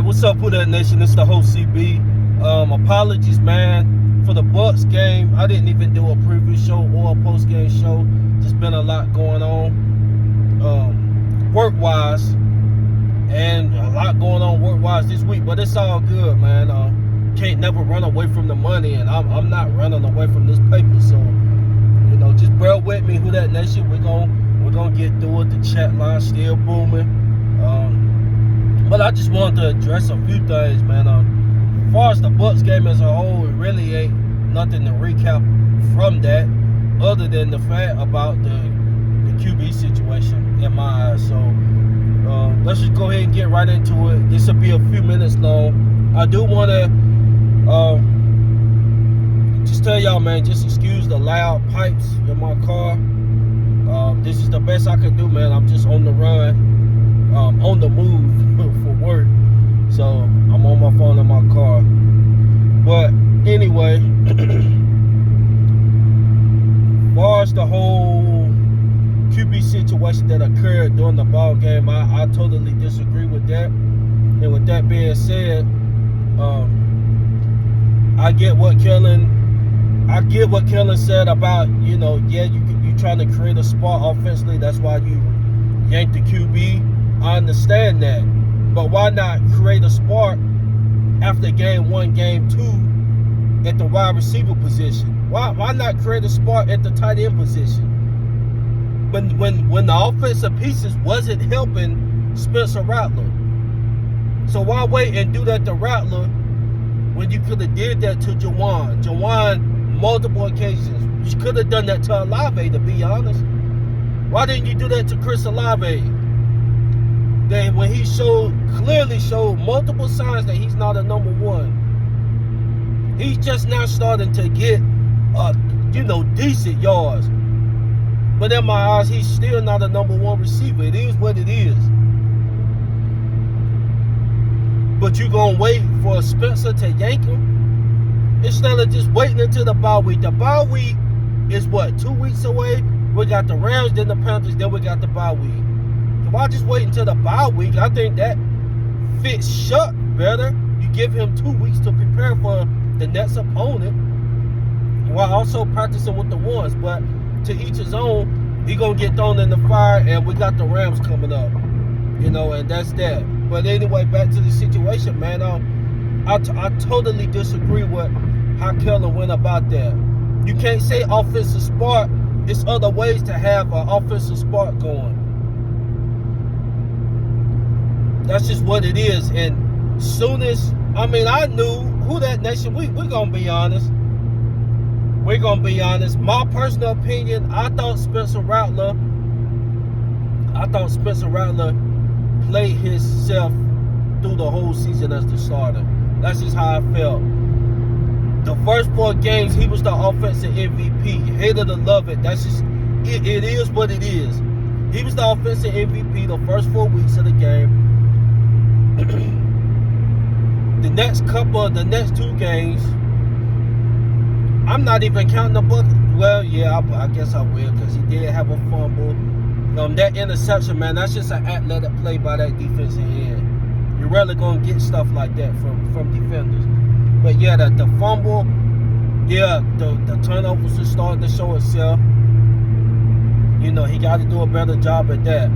Alright, what's up, Who That Nation? It's the host CB. Apologies, man, for the Bucks game. I didn't even do a preview show or a post-game show. Just been a lot going on, work-wise, and a lot going on work-wise this week. But it's all good, man. Can't never run away from the money, and I'm not running away from this paper. So, you know, just bear with me, Who That Nation. We're gonna get through it. The chat line still booming. But I just wanted to address a few things, man. As far as the Bucks game as a whole, it really ain't nothing to recap from that, other than the fact about the QB situation in my eyes. So let's just go ahead and get right into it. This will be a few minutes long. I do want to just tell y'all, man, just excuse the loud pipes in my car. This is the best I can do, man. I'm just on the run, on the move for work. So I'm on my phone in my car. But anyway, as far as the whole QB situation that occurred during the ball game, I totally disagree with that. And with that being said, I get what Kellen said about, you know, yeah, you trying to create a spark offensively. That's why you yanked the QB. I understand that. But why not create a spark after game 1, game 2 at the wide receiver position? Why not create a spark at the tight end position? When the offensive pieces wasn't helping Spencer Rattler. So why wait and do that to Rattler when you could have did that to Jawan? Jawan, multiple occasions. You could have done that to Olave, to be honest. Why didn't you do that to Chris Olave? That when he clearly showed multiple signs that he's not a number one. He's just now starting to get, decent yards. But in my eyes, he's still not a number one receiver. It is what it is. But you gonna wait for Spencer to yank him instead of just waiting until the bye week. The bye week is what, 2 weeks away? We got the Rams, then the Panthers, then we got the bye week. Why just wait until the bye week? I think that fits Shough better. You give him 2 weeks to prepare for the next opponent while also practicing with the ones. But to each his own, he gonna get thrown in the fire, and we got the Rams coming up. You know, and that's that. But anyway, back to the situation, man. I totally disagree with how Kellen went about that. You can't say offensive spark. It's other ways to have an offensive spark going. That's just what it is. And soon as, I knew Who That Nation, we're going to be honest. We're going to be honest. My personal opinion, I thought Spencer Rattler played himself through the whole season as the starter. That's just how I felt. The first 4 games, he was the offensive MVP. Hate it or love it. That's just, it is what it is. He was the offensive MVP the first 4 weeks of the game. The next 2 games, I'm not even counting the Bucks. Well, yeah, I guess I will, because he did have a fumble. That interception, man, that's just an athletic play by that defensive end. You're rarely going to get stuff like that from defenders. But yeah, the fumble, yeah, the turnovers are starting to show itself. You know, he got to do a better job at that.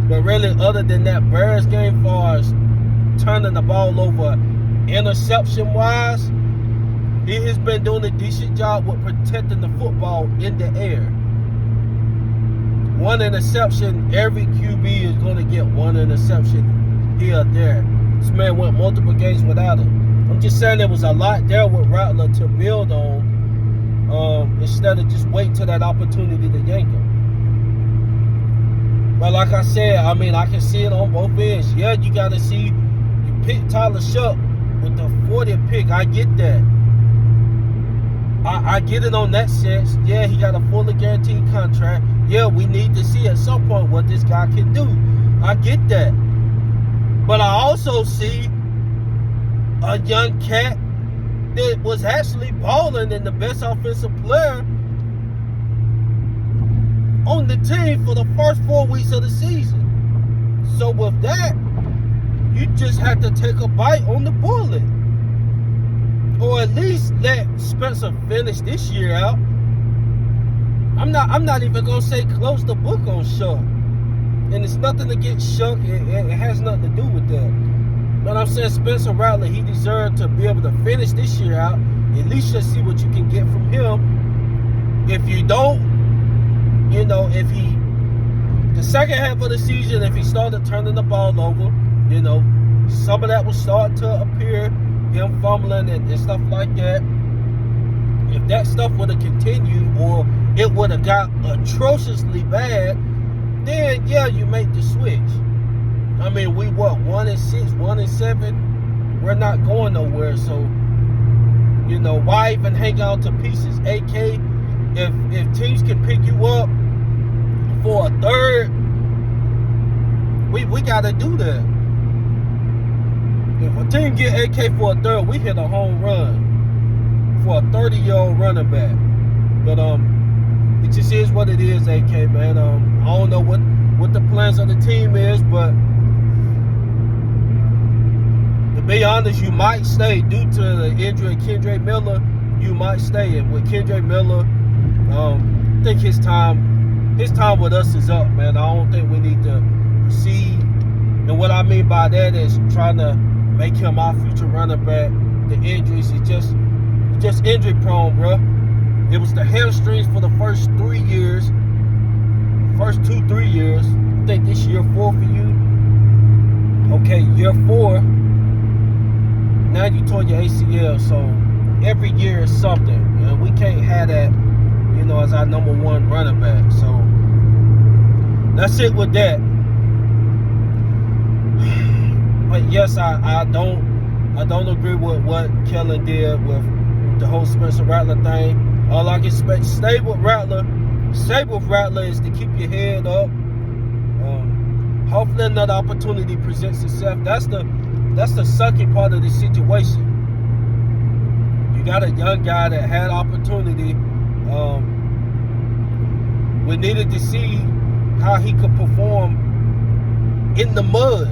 But really, other than that Bears game, far as turning the ball over interception-wise, he has been doing a decent job with protecting the football in the air. 1 interception, every QB is going to get 1 interception here or there. This man went multiple games without it. I'm just saying there was a lot there with Rattler to build on, instead of just wait till that opportunity to yank him. But like I said, I can see it on both ends. Yeah, you got to see, you pick Tyler Shough with the 40th pick. I get that. I get it on that sense. Yeah, he got a fully guaranteed contract. Yeah, we need to see at some point what this guy can do. I get that. But I also see a young cat that was actually balling and the best offensive player on the team for the first 4 weeks of the season. So with that, you just have to take a bite on the bullet. Or at least let Spencer finish this year out. I'm not even gonna say close the book on Shough. And it's nothing against Shough. It has nothing to do with that. But I'm saying Spencer Rattler, he deserved to be able to finish this year out. At least just see what you can get from him. If you don't, if he, the second half of the season, if he started turning the ball over, some of that was starting to appear, him fumbling and stuff like that. If that stuff would have continued, or it would have got atrociously bad, then yeah, you make the switch. I mean, we 1-6, 1-7. We're not going nowhere. So, why even hang out to pieces? AK, if teams can pick you up for a third, we gotta do that. If a team get AK for a third, we hit a home run for a 30-year-old running back. But it just is what it is, AK, man. I don't know what the plans of the team is, but to be honest, you might stay due to the injury of Kendre Miller. You might stay, and with Kendre Miller, I think his time with us is up, man. I don't think we need to proceed. And what I mean by that is trying to make him our future running back. The injuries is just injury prone, bro. It was the hamstrings for the first 3 years, first 2-3 years. I think this year 4 for you. Okay, year 4. Now you tore your ACL, so every year is something, and we can't have that, as our number one running back. So that's it with that. But yes, I don't agree with what Kellen did with the whole Spencer Rattler thing. All I can expect, stay with Rattler is to keep your head up. Hopefully another opportunity presents itself. That's the sucky part of the situation. You got a young guy that had opportunity. We needed to see how he could perform in the mud.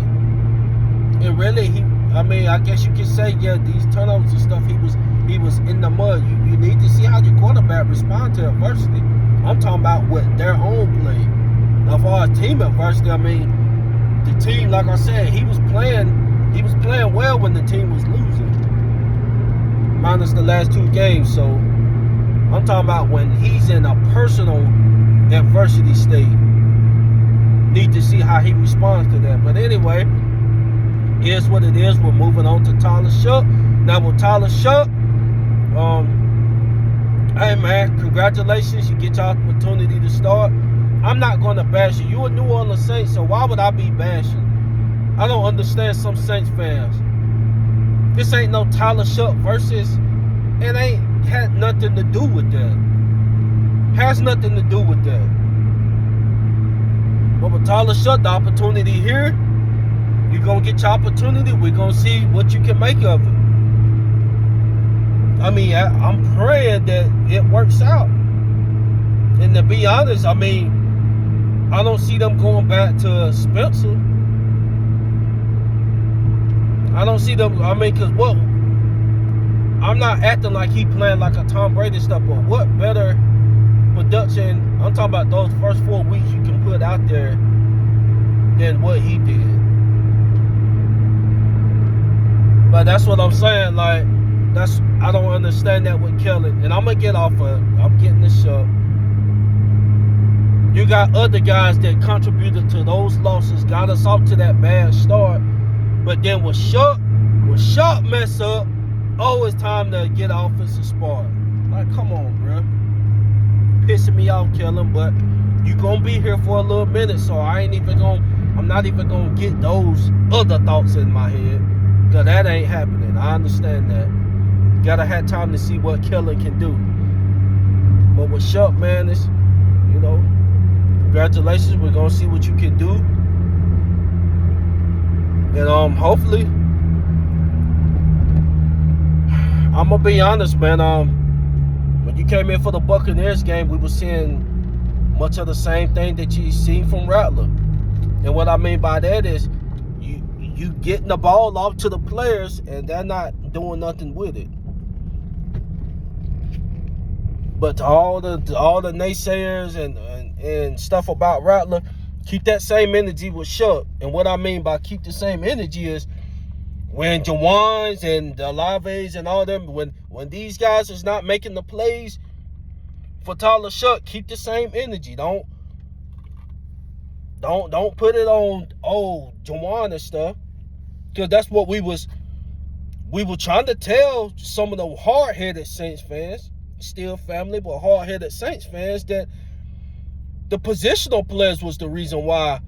And really, I guess you could say, yeah, these turnovers and stuff, he was in the mud. You need to see how your quarterback respond to adversity. I'm talking about with their own play. Now, for our team adversity, the team, like I said, he was playing well when the team was losing, minus the last 2 games. So I'm talking about when he's in a personal adversity state. Need to see how he responds to that. But anyway, is what it is. We're moving on to Tyler Shough. Now with Tyler Shough, hey man, congratulations. You get your opportunity to start. I'm not going to bash you. You're a New Orleans Saints, so why would I be bashing? I don't understand some Saints fans. This ain't no Tyler Shough versus. It ain't had nothing to do with that. Has nothing to do with that. But with Tyler Shough, the opportunity here, you're going to get your opportunity. We're going to see what you can make of it. I'm praying that it works out. And to be honest, I don't see them going back to Spencer. I don't see them, because what? I'm not acting like he playing like a Tom Brady stuff, but what better production, I'm talking about those first 4 weeks you can put out there than what he did. But that's what I'm saying, I don't understand that with Kelly. And I'm going to get off of, I'm getting this up. You got other guys that contributed to those losses, got us off to that bad start. But then when Shough mess up, it's time to get an offensive spark. Like, come on, bro. Pissing me off, Kellen, but you going to be here for a little minute, so I'm not even going to get those other thoughts in my head. Because that ain't happening. I understand that. Gotta have time to see what Kellen can do. But with Shough, man, it's, congratulations. We're going to see what you can do. And hopefully, I'm going to be honest, man. When you came in for the Buccaneers game, we were seeing much of the same thing that you seen from Rattler. And what I mean by that is, you getting the ball off to the players, and they're not doing nothing with it. But to all the naysayers and stuff about Rattler, keep that same energy with Shough. And what I mean by keep the same energy is when Jawans and the Laves and all them, when these guys is not making the plays for Tyler Shough, keep the same energy. Don't put it on Jawan and stuff, because that's what we were trying to tell some of the hard-headed Saints fans, still family, but hard-headed Saints fans, that the positional players was the reason why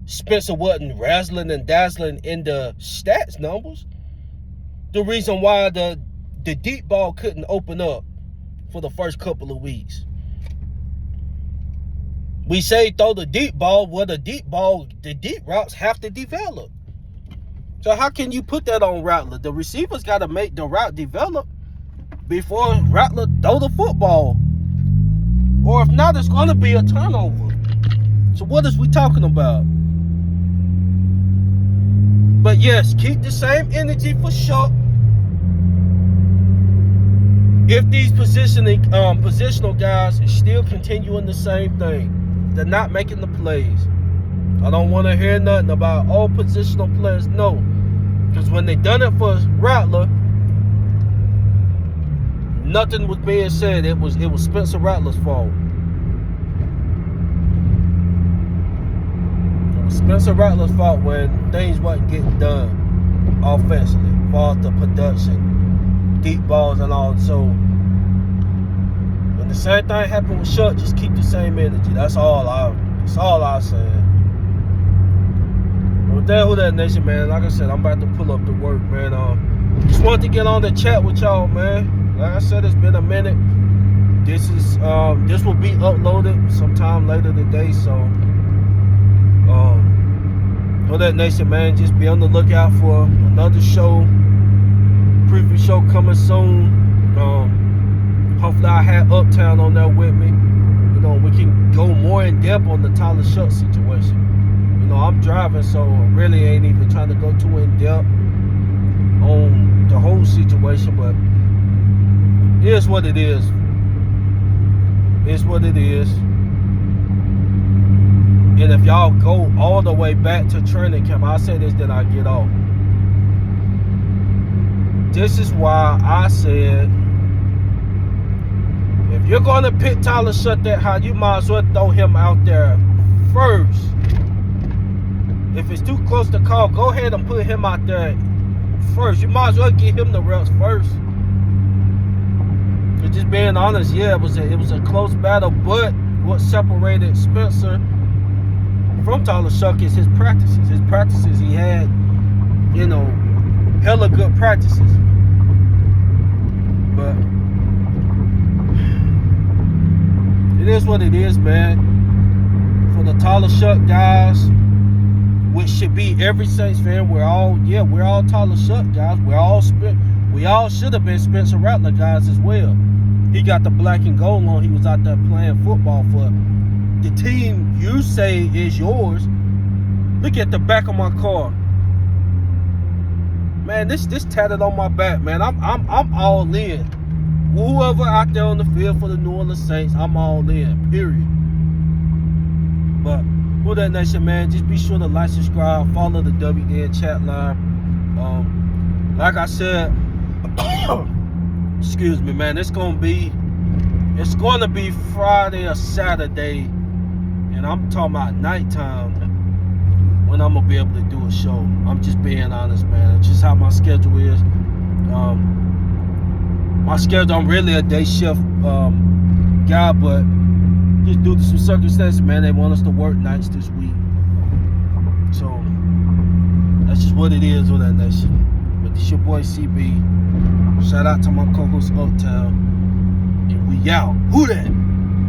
Spencer wasn't razzling and dazzling in the stats numbers. The reason why the deep ball couldn't open up for the first couple of weeks. We say throw the deep ball, well, the deep routes have to develop. So how can you put that on Rattler? The receivers got to make the route develop before Rattler throw the football. Or if not, it's going to be a turnover. So what is we talking about? But yes, keep the same energy for Shough. If these positional guys is still continuing the same thing, they're not making the plays. I don't want to hear nothing about all positional players. No, because when they done it for Rattler, nothing was being said. It was Spencer Rattler's fault. It was Spencer Rattler's fault when things wasn't getting done offensively, far as the production, deep balls and all. So when the same thing happened with Shough, just keep the same energy. That's all I'm saying. With that, Who That Nation, man, like I said, I'm about to pull up the work, man. Just wanted to get on the chat with y'all, man. Like I said, it's been a minute. This will be uploaded sometime later today, so Who That Nation, man, just be on the lookout for another show, preview show coming soon. Hopefully I have Uptown on there with me. You know, we can go more in depth on the Tyler Shough situation. You know, I'm driving, so I really ain't even trying to go too in depth on the whole situation, but it is what it is. It's what it is. And if y'all go all the way back to training camp, I say this, then I get off. This is why I said, if you're going to pick Tyler Shough that high, you might as well throw him out there first. If it's too close to call, go ahead and put him out there first. You might as well give him the reps first. But just being honest, yeah, it was a close battle, but what separated Spencer from Tyler Shough is his practices. His practices, he had, you know, hella good practices. But it is what it is, man. For the Tyler Shough guys, which should be every Saints fan, we're all Tyler Shough guys. We all should have been Spencer Rattler guys as well. He got the black and gold on. He was out there playing football for the team you say is yours. Look at the back of my car. Man, this tatted on my back, man. I'm all in. Whoever out there on the field for the New Orleans Saints, I'm all in, period. But Who That Nation, man, just be sure to like, subscribe, follow the WDN Chatline. Like I said, excuse me, man, it's gonna be Friday or Saturday, and I'm talking about nighttime when I'm gonna be able to do a show. I'm just being honest, man. It's just how my schedule is. My schedule, I'm really a day shift guy, but just due to some circumstances, man, they want us to work nights this week. So that's just what it is with that nation. But this your boy CB. Shout out to my co-host Uptown. And we out. Who that?